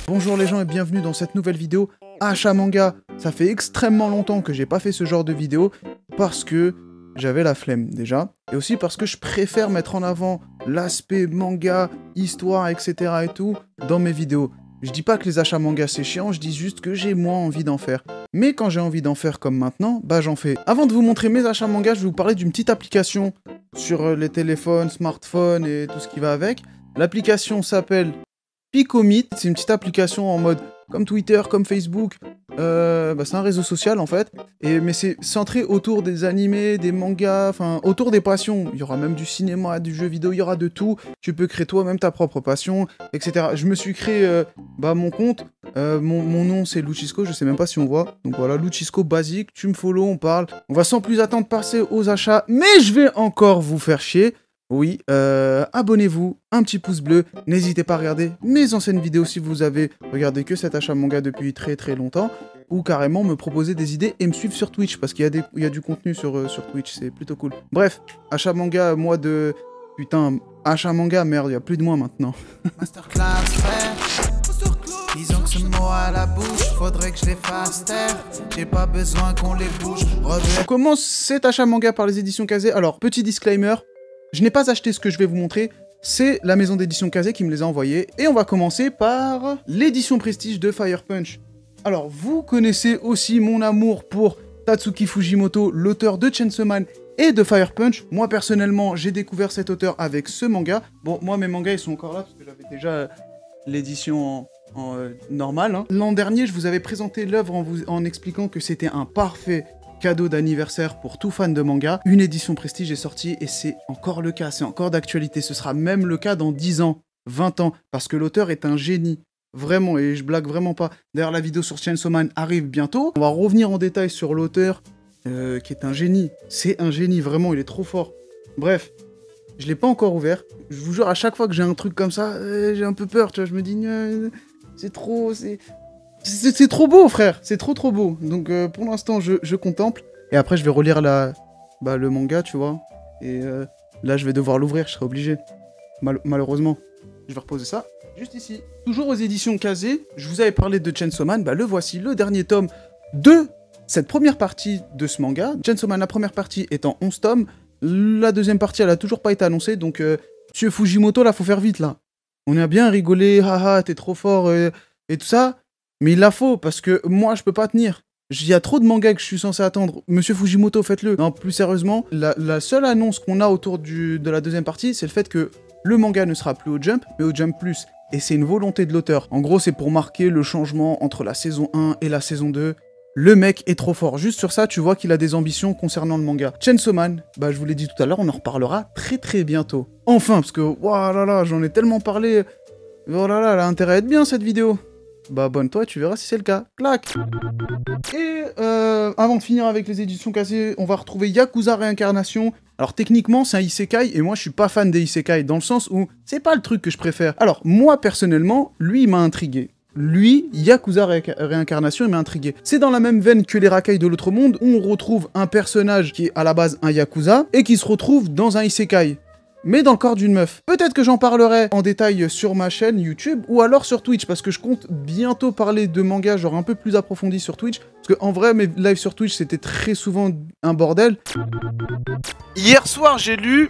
Bonjour les gens et bienvenue dans cette nouvelle vidéo Achat Manga. Ça fait extrêmement longtemps que j'ai pas fait ce genre de vidéo parce que j'avais la flemme déjà. Et aussi parce que je préfère mettre en avant l'aspect manga, histoire, etc. et tout dans mes vidéos. Je dis pas que les achats manga c'est chiant, je dis juste que j'ai moins envie d'en faire. Mais quand j'ai envie d'en faire comme maintenant, bah j'en fais. Avant de vous montrer mes achats manga, je vais vous parler d'une petite application sur les téléphones, smartphones et tout ce qui va avec. L'application s'appelle Picomit, c'est une petite application en mode comme Twitter, comme Facebook, c'est un réseau social en fait, mais c'est centré autour des animés, des mangas, enfin autour des passions. Il y aura même du cinéma, du jeu vidéo, il y aura de tout. Tu peux créer toi-même ta propre passion, etc. Je me suis créé mon compte, mon nom c'est Luchisco, je sais même pas si on voit. Donc voilà, Luchisco basique, tu me follow, on parle. On va sans plus attendre passer aux achats, mais je vais encore vous faire chier. Oui, abonnez-vous, un petit pouce bleu, n'hésitez pas à regarder mes anciennes vidéos si vous avez regardé que cet achat manga depuis très très longtemps, ou carrément me proposer des idées et me suivre sur Twitch, parce qu'il y a du contenu sur Twitch, c'est plutôt cool. Bref, achat manga, mois de... Putain, achat manga, merde, il y a plus de mois maintenant. Masterclass, frère. Disons que ce mot à la bouche, faudrait que je les fasse taire. J'ai pas besoin qu'on les bouge. On commence cet achat manga par les éditions Kazé. Alors, petit disclaimer, je n'ai pas acheté ce que je vais vous montrer, c'est la maison d'édition Kazé qui me les a envoyés. Et on va commencer par l'édition Prestige de Fire Punch. Alors, vous connaissez aussi mon amour pour Tatsuki Fujimoto, l'auteur de Chainsaw Man et de Fire Punch. Moi, personnellement, j'ai découvert cet auteur avec ce manga. Bon, moi, mes mangas, ils sont encore là, parce que j'avais déjà l'édition en normale. Hein. L'an dernier, je vous avais présenté l'œuvre en expliquant que c'était un parfait cadeau d'anniversaire pour tout fan de manga. Une édition Prestige est sortie et c'est encore le cas, c'est encore d'actualité. Ce sera même le cas dans 10 ans, 20 ans, parce que l'auteur est un génie. Vraiment, et je blague vraiment pas. D'ailleurs, la vidéo sur Chainsaw Man arrive bientôt. On va revenir en détail sur l'auteur, qui est un génie. C'est un génie, vraiment, il est trop fort. Bref, je l'ai pas encore ouvert. Je vous jure, à chaque fois que j'ai un truc comme ça, j'ai un peu peur, tu vois. Je me dis, c'est trop, c'est trop beau, frère. C'est trop beau. Donc, pour l'instant, je contemple. Et après, je vais relire le manga, tu vois. Et là, je vais devoir l'ouvrir. Je serai obligé. Malheureusement. Je vais reposer ça juste ici. Toujours aux éditions Kazé, je vous avais parlé de Chainsaw Man. Le voici, le dernier tome de cette première partie de ce manga. Chainsaw Man, la première partie est en 11 tomes. La deuxième partie, elle a toujours pas été annoncée. Donc, monsieur Fujimoto, là, faut faire vite, là. On a bien rigolé. Haha, t'es trop fort et tout ça. Mais il la faut, parce que moi, je peux pas tenir. Il y a trop de mangas que je suis censé attendre. Monsieur Fujimoto, faites-le. Non, plus sérieusement, la seule annonce qu'on a autour de la deuxième partie, c'est le fait que le manga ne sera plus au Jump, mais au Jump Plus. Et c'est une volonté de l'auteur. En gros, c'est pour marquer le changement entre la saison 1 et la saison 2. Le mec est trop fort. Juste sur ça, tu vois qu'il a des ambitions concernant le manga. Chainsaw Man, je vous l'ai dit tout à l'heure, on en reparlera très bientôt. Enfin, parce que, j'en ai tellement parlé. Oh là là, elle a intérêt à être bien, cette vidéo. Abonne-toi, tu verras si c'est le cas. Clac. Et avant de finir avec les éditions Kazé, on va retrouver Yakuza Réincarnation. Alors techniquement, c'est un isekai, et moi je suis pas fan des isekai, dans le sens où c'est pas le truc que je préfère. Alors, moi personnellement, lui il m'a intrigué. Lui, Yakuza Réincarnation, il m'a intrigué. C'est dans la même veine que les racailles de l'autre monde, où on retrouve un personnage qui est à la base un Yakuza, et qui se retrouve dans un isekai. Mais dans le corps d'une meuf. Peut-être que j'en parlerai en détail sur ma chaîne YouTube ou alors sur Twitch, parce que je compte bientôt parler de manga genre un peu plus approfondi sur Twitch, parce que en vrai mes lives sur Twitch c'était très souvent un bordel. Hier soir j'ai lu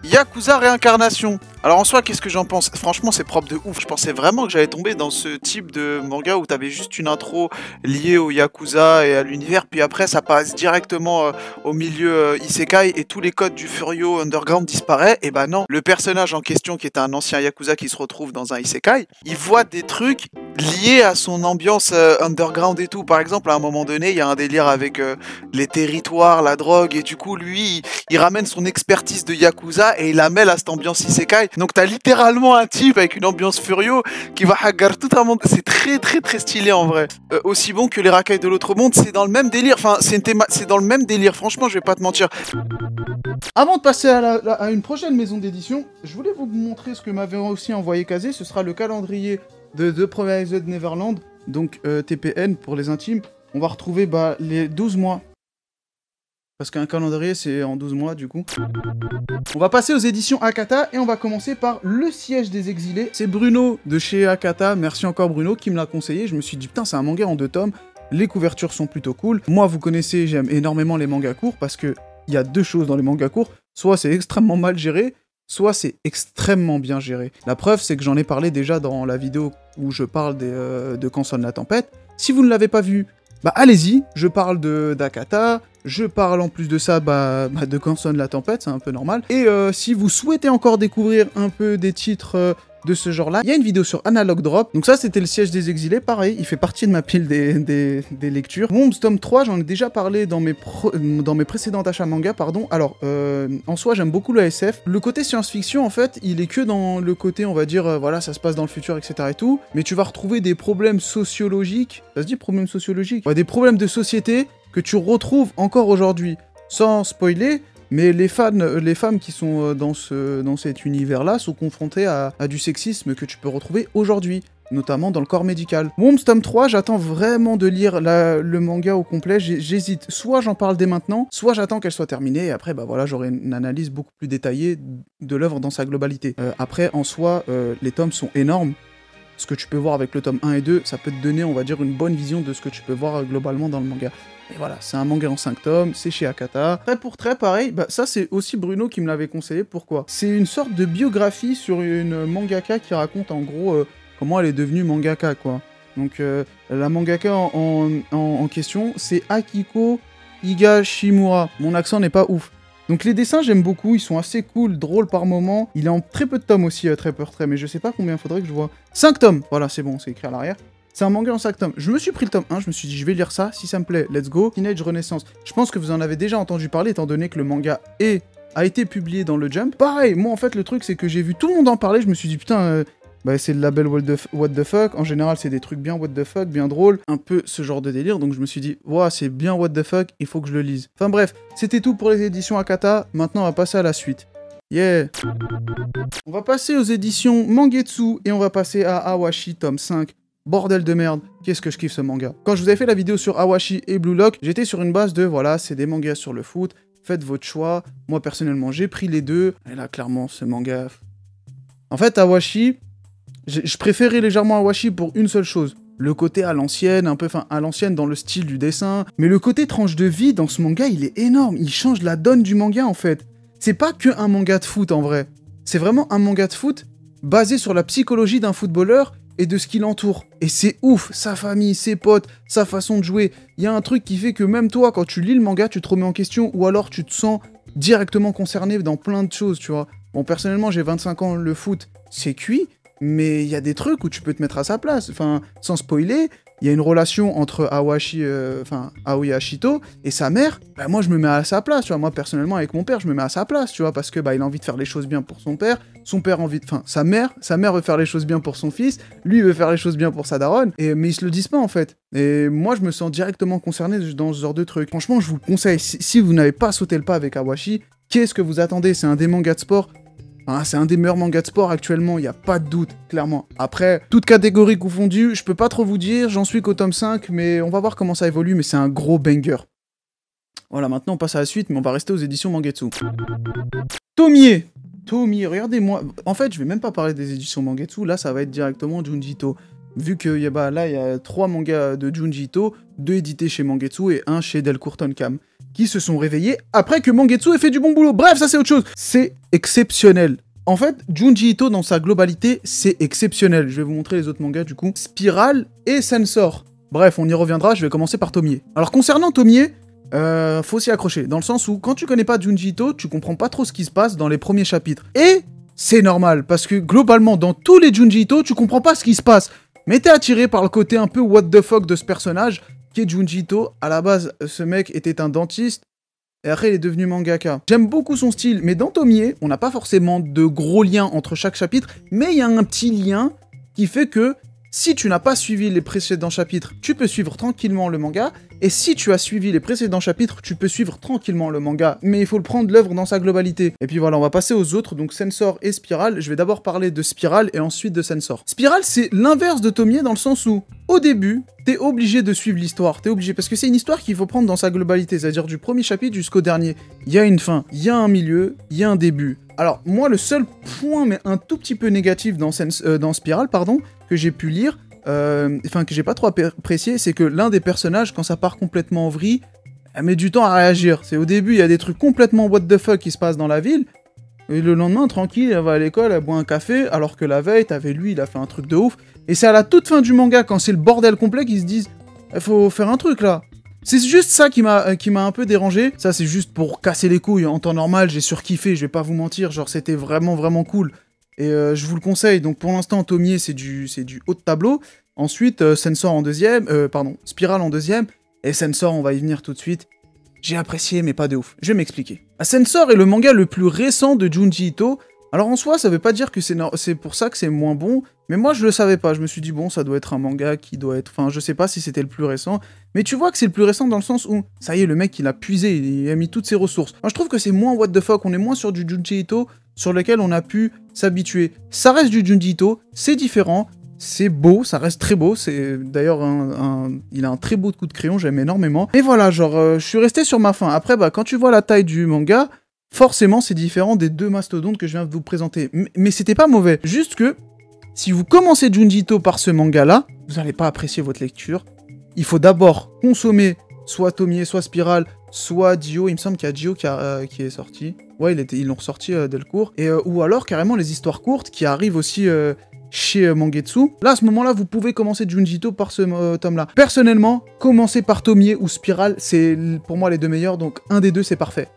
Yakuza Réincarnation. Alors en soi, qu'est-ce que j'en pense? Franchement, c'est propre de ouf. Je pensais vraiment que j'allais tomber dans ce type de manga où t'avais juste une intro liée au Yakuza et à l'univers, puis après ça passe directement au milieu Isekai et tous les codes du Furio Underground disparaissent. Et non, le personnage en question qui est un ancien Yakuza qui se retrouve dans un Isekai, il voit des trucs liés à son ambiance underground et tout. Par exemple, à un moment donné, il y a un délire avec les territoires, la drogue, et du coup, lui, il ramène son expertise de Yakuza et il la mêle à cette ambiance Isekai. Donc t'as littéralement un type avec une ambiance furio qui va hagar tout un monde. C'est très stylé en vrai. Aussi bon que les racailles de l'autre monde, c'est dans le même délire. Enfin, c'est dans le même délire. Franchement, je vais pas te mentir. Avant de passer à une prochaine maison d'édition, je voulais vous montrer ce que m'avait aussi envoyé Kazé. Ce sera le calendrier de The Promised Neverland, donc TPN pour les intimes. On va retrouver les 12 mois Parce qu'un calendrier, c'est en 12 mois, du coup. On va passer aux éditions Akata, et on va commencer par Le Siège des Exilés. C'est Bruno, de chez Akata, merci encore Bruno, qui me l'a conseillé. Je me suis dit, putain, c'est un manga en 2 tomes. Les couvertures sont plutôt cool. Moi, vous connaissez, j'aime énormément les mangas courts, parce que il y a 2 choses dans les mangas courts. Soit c'est extrêmement mal géré, soit c'est extrêmement bien géré. La preuve, c'est que j'en ai parlé déjà dans la vidéo où je parle de Quand sonne la tempête. Si vous ne l'avez pas vu, bah allez-y, je parle d'Akata, je parle en plus de ça de Quand sonne la tempête, c'est un peu normal. Et si vous souhaitez encore découvrir un peu des titres de ce genre-là, il y a une vidéo sur Analog Drop. Donc ça, c'était Le Siège des Exilés, pareil, il fait partie de ma pile des lectures. Worms tome 3, j'en ai déjà parlé dans mes précédents achats manga, pardon. Alors, en soi, j'aime beaucoup le SF. Le côté science-fiction, en fait, il est que dans le côté, on va dire, voilà, ça se passe dans le futur, etc. et tout. Mais tu vas retrouver des problèmes sociologiques. Ça se dit problèmes sociologiques? Ouais, des problèmes de société que tu retrouves encore aujourd'hui. Sans spoiler, mais les femmes qui sont dans cet univers-là sont confrontées à du sexisme que tu peux retrouver aujourd'hui, notamment dans le corps médical. Worms tome 3, j'attends vraiment de lire le manga au complet, j'hésite. Soit j'en parle dès maintenant, soit j'attends qu'elle soit terminée, et après, bah voilà, j'aurai une analyse beaucoup plus détaillée de l'œuvre dans sa globalité. Après, en soi, les tomes sont énormes. Ce que tu peux voir avec le tome 1 et 2, ça peut te donner, on va dire, une bonne vision de ce que tu peux voir globalement dans le manga. Et voilà, c'est un manga en 5 tomes, c'est chez Akata. Trait pour trait, pareil, bah ça c'est aussi Bruno qui me l'avait conseillé, pourquoi? C'est une sorte de biographie sur une mangaka qui raconte en gros comment elle est devenue mangaka, quoi. Donc la mangaka en question, c'est Akiko Higashimura. Mon accent n'est pas ouf. Donc les dessins, j'aime beaucoup, ils sont assez cool, drôles par moment. Il est en très peu de tomes aussi, très peu retrait, mais je sais pas combien faudrait que je vois. 5 tomes, voilà, c'est bon, c'est écrit à l'arrière. C'est un manga en 5 tomes. Je me suis pris le tome 1, je me suis dit, je vais lire ça, si ça me plaît, let's go. Teenage Renaissance. Je pense que vous en avez déjà entendu parler, étant donné que le manga a été publié dans le Jump. Pareil, moi en fait, le truc, c'est que j'ai vu tout le monde en parler, je me suis dit, putain... bah, c'est le label What the Fuck, en général c'est des trucs bien What the Fuck, bien drôles, un peu ce genre de délire, donc je me suis dit, ouah, c'est bien What the Fuck, il faut que je le lise. Enfin bref, c'était tout pour les éditions Akata, maintenant on va passer à la suite. Yeah. On va passer aux éditions Mangetsu, et on va passer à Awashi, tome 5. Bordel de merde, qu'est-ce que je kiffe ce manga. Quand je vous avais fait la vidéo sur Awashi et Blue Lock, j'étais sur une base de, voilà, c'est des mangas sur le foot, faites votre choix. Moi personnellement, j'ai pris les deux, et là clairement, ce manga... En fait, Awashi... Je préférais légèrement Awashi pour une seule chose. Le côté à l'ancienne, un peu, enfin, à l'ancienne dans le style du dessin. Mais le côté tranche de vie dans ce manga, il est énorme. Il change la donne du manga, en fait. C'est pas que un manga de foot, en vrai. C'est vraiment un manga de foot basé sur la psychologie d'un footballeur et de ce qui l'entoure. Et c'est ouf. Sa famille, ses potes, sa façon de jouer. Il y a un truc qui fait que même toi, quand tu lis le manga, tu te remets en question. Ou alors, tu te sens directement concerné dans plein de choses, tu vois. Bon, personnellement, j'ai 25 ans, le foot, c'est cuit. Mais il y a des trucs où tu peux te mettre à sa place. Enfin, sans spoiler, il y a une relation entre Awashi, Aoi Ashito et sa mère. Bah, moi, je me mets à sa place, tu vois. Moi, personnellement, avec mon père, je me mets à sa place, tu vois, parce que bah, il a envie de faire les choses bien pour son père. Son père a envie de... Enfin, sa mère veut faire les choses bien pour son fils. Lui, il veut faire les choses bien pour sa daronne. Mais ils se le disent pas, en fait. Et moi, je me sens directement concerné dans ce genre de truc. Franchement, je vous le conseille. Si vous n'avez pas sauté le pas avec Awashi, qu'est-ce que vous attendez? C'est un des mangas de sport. Ah, c'est un des meilleurs mangas de sport actuellement, il n'y a pas de doute, clairement. Après, toute catégorie confondue, je peux pas trop vous dire, j'en suis qu'au tome 5, mais on va voir comment ça évolue, mais c'est un gros banger. Voilà, maintenant on passe à la suite, mais on va rester aux éditions Mangetsu. Tomie, regardez-moi. En fait, je vais même pas parler des éditions Mangetsu, là ça va être directement Junji Ito. Vu que là, il y a 3 mangas de Junji Ito, 2 édités chez Mangetsu et 1 chez Delcourt Tonkam, qui se sont réveillés après que Mangetsu ait fait du bon boulot. Bref, ça c'est autre chose. C'est exceptionnel. En fait, Junji Ito, dans sa globalité, c'est exceptionnel. Je vais vous montrer les autres mangas, du coup. Spiral et Sensor. Bref, on y reviendra, je vais commencer par Tomie. Alors, concernant Tomie, faut s'y accrocher. Dans le sens où, quand tu connais pas Junji Ito, tu comprends pas trop ce qui se passe dans les premiers chapitres. Et c'est normal, parce que globalement, dans tous les Junji Ito, tu comprends pas ce qui se passe. Mais t'es attiré par le côté un peu what the fuck de ce personnage, qui est Junji Ito. À la base, ce mec était un dentiste, et après il est devenu mangaka. J'aime beaucoup son style, mais dans Tomie, on n'a pas forcément de gros liens entre chaque chapitre, mais il y a un petit lien qui fait que Si tu n'as pas suivi les précédents chapitres, tu peux suivre tranquillement le manga. Et si tu as suivi les précédents chapitres, tu peux suivre tranquillement le manga. Mais il faut le prendre l'œuvre dans sa globalité. Et puis voilà, on va passer aux autres, donc Sensor et Spiral. Je vais d'abord parler de Spiral et ensuite de Sensor. Spiral, c'est l'inverse de Tomie dans le sens où, au début, t'es obligé de suivre l'histoire. T'es obligé, parce que c'est une histoire qu'il faut prendre dans sa globalité. C'est-à-dire du premier chapitre jusqu'au dernier. Il y a une fin, il y a un milieu, il y a un début. Alors, moi, le seul point, mais un tout petit peu négatif dans Spiral, pardon, que j'ai pu lire, que j'ai pas trop apprécié, c'est que l'un des personnages, quand ça part complètement en vrille, elle met du temps à réagir. C'est au début, il y a des trucs complètement what the fuck qui se passent dans la ville, et le lendemain, tranquille, elle va à l'école, elle boit un café, alors que la veille, t'avais lui, il a fait un truc de ouf. Et c'est à la toute fin du manga, quand c'est le bordel complet, qu'ils se disent il faut faire un truc là. C'est juste ça qui m'a un peu dérangé. Ça, c'est juste pour casser les couilles. En temps normal, j'ai surkiffé, je vais pas vous mentir. Genre, c'était vraiment, vraiment cool. Et je vous le conseille. Donc, pour l'instant, Tomie, c'est du haut de tableau. Ensuite, Sensor en deuxième. Spiral en deuxième. Et Sensor, on va y venir tout de suite. J'ai apprécié, mais pas de ouf. Je vais m'expliquer. Sensor est le manga le plus récent de Junji Ito. Alors, en soi, ça veut pas dire que c'est pour ça que c'est moins bon. Mais moi, je le savais pas. Je me suis dit, bon, ça doit être un manga qui doit être... Enfin, je sais pas si c'était le plus récent. Mais tu vois que c'est le plus récent dans le sens où, ça y est, le mec, il a puisé, il a mis toutes ses ressources. Moi, je trouve que c'est moins what the fuck. On est moins sur du Junji Ito, sur lequel on a pu s'habituer. Ça reste du Junji Ito, c'est différent, c'est beau, ça reste très beau. C'est d'ailleurs il a un très beau coup de crayon, j'aime énormément. Et voilà, genre, je suis resté sur ma faim. Après, bah, quand tu vois la taille du manga, forcément, c'est différent des deux mastodontes que je viens de vous présenter. Mais c'était pas mauvais. Juste que, si vous commencez Junji Ito par ce manga-là, vous n'allez pas apprécier votre lecture. Il faut d'abord consommer soit Tomie, soit Spiral, soit Dio. Il me semble qu'il y a Dio qui est sorti. Ouais, ils l'ont ressorti Delcourt. Ou alors carrément les histoires courtes qui arrivent aussi chez Mangetsu. Là, à ce moment-là, vous pouvez commencer Junji Ito par ce tome-là. Personnellement, commencer par Tomie ou Spiral, c'est pour moi les deux meilleurs, donc un des deux, c'est parfait.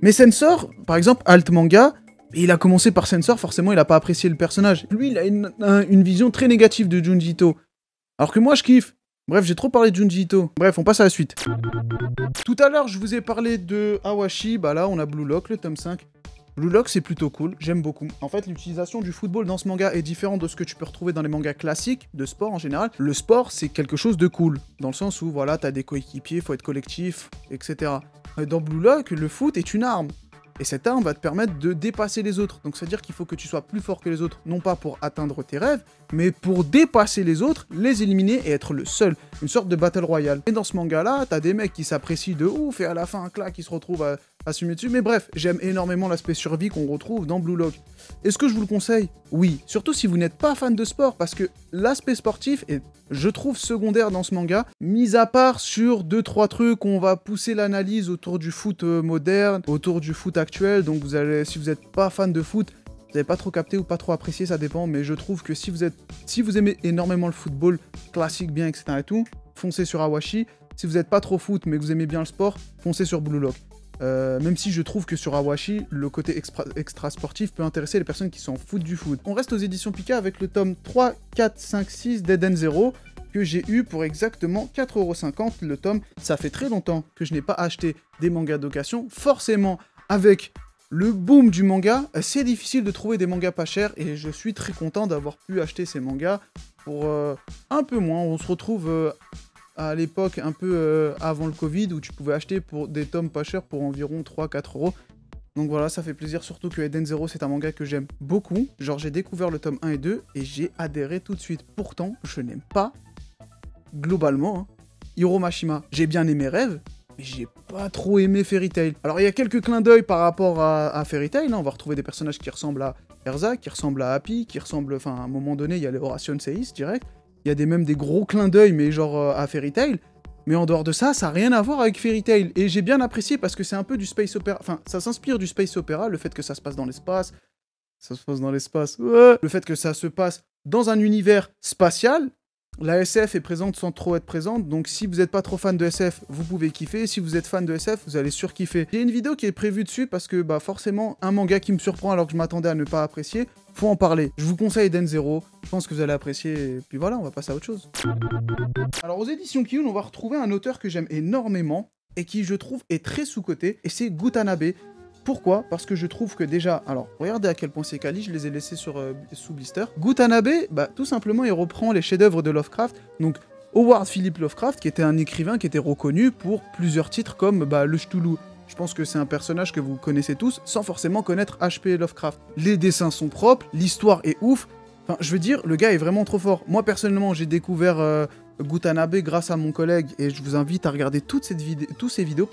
Mais Sensor, par exemple, Alt Manga, il a commencé par Sensor, forcément, il a pas apprécié le personnage. Lui, il a une vision très négative de Junji Ito. Alors que moi, je kiffe. Bref, j'ai trop parlé de Junji Ito. Bref, on passe à la suite. Tout à l'heure, je vous ai parlé de Awashi. Bah là, on a Blue Lock, le tome 5. Blue Lock, c'est plutôt cool, j'aime beaucoup. En fait, l'utilisation du football dans ce manga est différente de ce que tu peux retrouver dans les mangas classiques, de sport en général. Le sport, c'est quelque chose de cool, dans le sens où, voilà, t'as des coéquipiers, faut être collectif, etc. Dans Blue Lock, le foot est une arme. Et cette arme va te permettre de dépasser les autres. Donc, c'est-à-dire qu'il faut que tu sois plus fort que les autres, non pas pour atteindre tes rêves, mais pour dépasser les autres, les éliminer et être le seul. Une sorte de battle royale. Et dans ce manga-là, t'as des mecs qui s'apprécient de ouf, et à la fin, un clac, qui se retrouvent à se mettre dessus. Mais bref, j'aime énormément l'aspect survie qu'on retrouve dans Blue Lock. Est-ce que je vous le conseille? Oui. Surtout si vous n'êtes pas fan de sport, parce que l'aspect sportif est, je trouve, secondaire dans ce manga, mis à part sur 2-3 trucs, on va pousser l'analyse autour du foot moderne, autour du foot actuel, donc si vous n'êtes pas fan de foot, vous n'avez pas trop capté ou pas trop apprécié, ça dépend, mais je trouve que si vous aimez énormément le football, classique bien, etc. et tout, foncez sur Awashi. Si vous n'êtes pas trop foot, mais que vous aimez bien le sport, foncez sur Blue Lock. Même si je trouve que sur Awashi, le côté extra sportif peut intéresser les personnes qui s'en foutent du foot. On reste aux éditions Pika avec le tome 3, 4, 5, 6 d'Eden Zero, que j'ai eu pour exactement 4,50€ le tome. Ça fait très longtemps que je n'ai pas acheté des mangas d'occasion. Forcément, avec le boom du manga, c'est difficile de trouver des mangas pas chers, et je suis très content d'avoir pu acheter ces mangas pour un peu moins. On se retrouve... à l'époque, un peu avant le Covid, où tu pouvais acheter pour des tomes pas chers pour environ 3-4€. Donc voilà, ça fait plaisir, surtout que Eden Zero, c'est un manga que j'aime beaucoup. Genre, j'ai découvert le tome 1 et 2, et j'ai adhéré tout de suite. Pourtant, je n'aime pas, globalement, Hiro Mashima. J'ai bien aimé Rêve, mais j'ai pas trop aimé Fairy Tail. Alors, il y a quelques clins d'œil par rapport à Fairy Tail, on va retrouver des personnages qui ressemblent à Erza, qui ressemblent à Happy, qui ressemblent... Enfin, à un moment donné, il y a les Horation Seis, direct. Il y a même des gros clins d'œil, mais genre à Fairy Tail. Mais en dehors de ça, ça n'a rien à voir avec Fairy Tail. Et j'ai bien apprécié parce que c'est un peu du space opéra. Enfin, ça s'inspire du space opéra, le fait que ça se passe dans l'espace. Ça se passe dans l'espace. Ouais. Le fait que ça se passe dans un univers spatial. La SF est présente sans trop être présente, donc si vous n'êtes pas trop fan de SF, vous pouvez kiffer. Si vous êtes fan de SF, vous allez surkiffer. J'ai une vidéo qui est prévue dessus parce que bah forcément, un manga qui me surprend alors que je m'attendais à ne pas apprécier, faut en parler. Je vous conseille Eden Zero, je pense que vous allez apprécier, et puis voilà, on va passer à autre chose. Alors aux éditions Kiyun, on va retrouver un auteur que j'aime énormément, et qui je trouve est très sous-coté, et c'est Gutanabe. Pourquoi? Parce que je trouve que déjà, alors regardez à quel point c'est quali, je les ai laissés sous blister. Gutanabe, bah tout simplement il reprend les chefs-d'œuvre de Lovecraft, donc Howard Philip Lovecraft, qui était un écrivain qui était reconnu pour plusieurs titres comme le Cthulhu. Je pense que c'est un personnage que vous connaissez tous, sans forcément connaître H.P. Lovecraft. Les dessins sont propres, l'histoire est ouf, enfin je veux dire, le gars est vraiment trop fort. Moi personnellement, j'ai découvert Gutanabe grâce à mon collègue, et je vous invite à regarder toutes ces vidéos,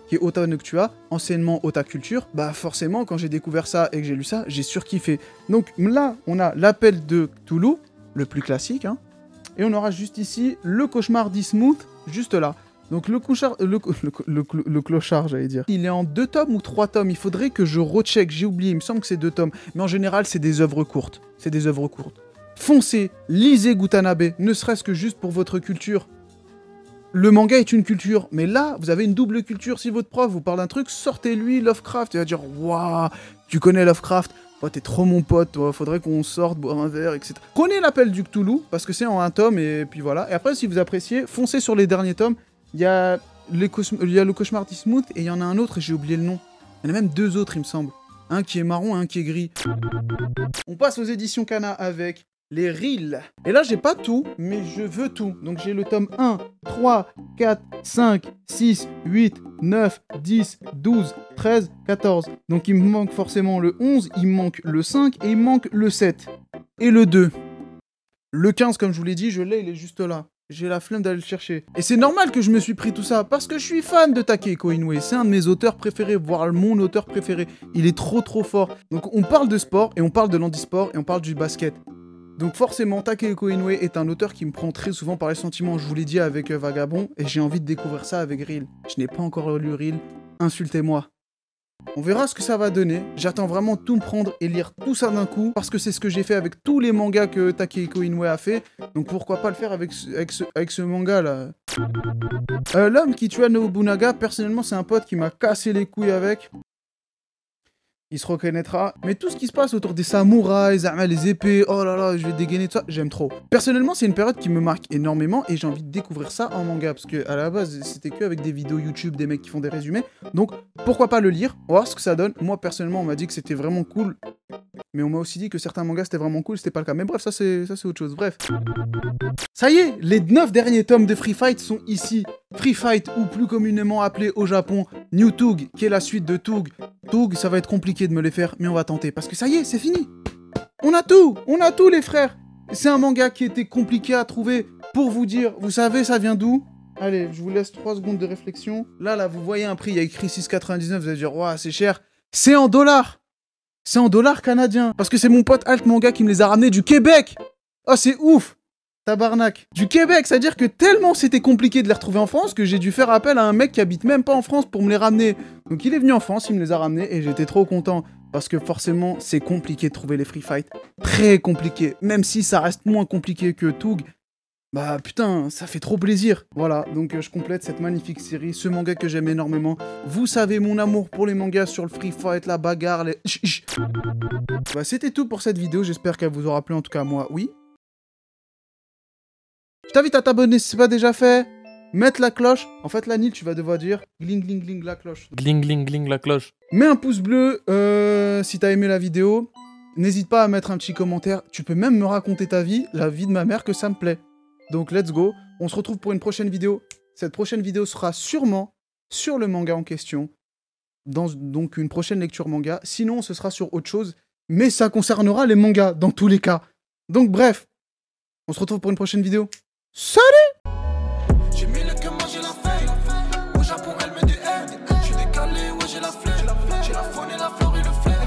qui est Ota Noctua, anciennement Ota Culture. Bah forcément, quand j'ai découvert ça et que j'ai lu ça, j'ai surkiffé. Donc là, on a l'appel de Cthulhu, le plus classique, hein. Et on aura juste ici le cauchemar d'Ismouth, juste là. Donc le clochard, j'allais dire. Il est en 2 tomes ou 3 tomes, il faudrait que je recheck, j'ai oublié, il me semble que c'est 2 tomes. Mais en général, c'est des œuvres courtes. C'est des œuvres courtes. Foncez, lisez Gutanabe, ne serait-ce que juste pour votre culture. Le manga est une culture, mais là, vous avez une double culture. Si votre prof vous parle d'un truc, sortez-lui Lovecraft. Il va dire « Waouh, tu connais Lovecraft ? Oh, t'es trop mon pote, toi, faudrait qu'on sorte, boire un verre, etc. » Prenez l'appel du Cthulhu, parce que c'est en 1 tome, et puis voilà. Et après, si vous appréciez, foncez sur les derniers tomes. Il y a le cauchemar d'Ismouth, et il y en a un autre, et j'ai oublié le nom. Il y en a même 2 autres, il me semble. Un qui est marron, un qui est gris. On passe aux éditions Kana avec les reels. Et là, j'ai pas tout, mais je veux tout. Donc j'ai le tome 1, 3, 4, 5, 6, 8, 9, 10, 12, 13, 14. Donc il me manque forcément le 11, il me manque le 5 et il me manque le 7. Et le 2. Le 15, comme je vous l'ai dit, je l'ai, il est juste là. J'ai la flemme d'aller le chercher. Et c'est normal que je me suis pris tout ça, parce que je suis fan de Takehiko Inoue. C'est un de mes auteurs préférés, voire mon auteur préféré. Il est trop fort. Donc on parle de sport, et on parle de l'handisport, et on parle du basket. Donc forcément, Takehiko Inoue est un auteur qui me prend très souvent par les sentiments. Je vous l'ai dit avec Vagabond, et j'ai envie de découvrir ça avec Reel. Je n'ai pas encore lu Reel, insultez-moi. On verra ce que ça va donner. J'attends vraiment tout me prendre et lire tout ça d'un coup, parce que c'est ce que j'ai fait avec tous les mangas que Takehiko Inoue a fait. Donc pourquoi pas le faire avec ce manga là. L'homme qui tua Nobunaga, personnellement c'est un pote qui m'a cassé les couilles avec. Il se reconnaîtra. Mais tout ce qui se passe autour des samouraïs, les épées, oh là là, je vais dégainer tout ça, j'aime trop. Personnellement, c'est une période qui me marque énormément et j'ai envie de découvrir ça en manga. Parce que à la base, c'était que avec des vidéos YouTube, des mecs qui font des résumés. Donc, pourquoi pas le lire, on va voir ce que ça donne. Moi, personnellement, on m'a dit que c'était vraiment cool. Mais on m'a aussi dit que certains mangas c'était vraiment cool, c'était pas le cas. Mais bref, ça c'est autre chose. Bref. Ça y est, les 9 derniers tomes de Free Fight sont ici. Free Fight, ou plus communément appelé au Japon New Tug, qui est la suite de Tug. Tug, ça va être compliqué de me les faire, mais on va tenter. Parce que ça y est, c'est fini. On a tout les frères. C'est un manga qui était compliqué à trouver. Pour vous dire, vous savez ça vient d'où? Allez, je vous laisse 3 secondes de réflexion. Là, vous voyez un prix, il y a écrit 6,99, vous allez dire, ouah, c'est cher. C'est en dollars. C'est en dollars canadiens. Parce que c'est mon pote Alt Manga qui me les a ramenés du Québec. Oh, c'est ouf. Tabarnak. Du Québec, c'est-à-dire que tellement c'était compliqué de les retrouver en France que j'ai dû faire appel à un mec qui habite même pas en France pour me les ramener. Donc il est venu en France, il me les a ramenés et j'étais trop content. Parce que forcément, c'est compliqué de trouver les Free Fight. Très compliqué. Même si ça reste moins compliqué que Tug. Bah putain, ça fait trop plaisir. Voilà, donc je complète cette magnifique série, ce manga que j'aime énormément. Vous savez mon amour pour les mangas sur le Free Fight, la bagarre, les... Bah c'était tout pour cette vidéo, j'espère qu'elle vous aura plu, en tout cas moi, oui. Je t'invite à t'abonner si c'est pas déjà fait. Mettre la cloche. En fait, là, Nil, tu vas devoir dire gling, gling, gling, la cloche. Gling, gling, gling, la cloche. Mets un pouce bleu si t'as aimé la vidéo. N'hésite pas à mettre un petit commentaire. Tu peux même me raconter ta vie, la vie de ma mère, que ça me plaît. Donc, let's go. On se retrouve pour une prochaine vidéo. Cette prochaine vidéo sera sûrement sur le manga en question. Donc, une prochaine lecture manga. Sinon, ce sera sur autre chose. Mais ça concernera les mangas, dans tous les cas. Donc, bref. On se retrouve pour une prochaine vidéo. Salut! J'ai mis le cœur, moi j'ai la feuille. Au Japon, elle me dit hey. Je suis décalé, ouais, j'ai la flemme. J'ai la faune et la flore et le flair.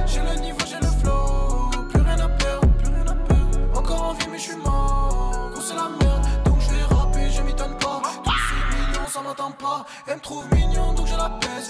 J'ai le niveau, j'ai le flow. Plus rien à perdre, plus rien à perdre. Encore en vie, mais je suis mort. Gros, c'est la merde, donc je vais rapper, je m'étonne pas. Tous ces millions, ça m'attend pas. Elle me trouve mignon, donc je la pèse.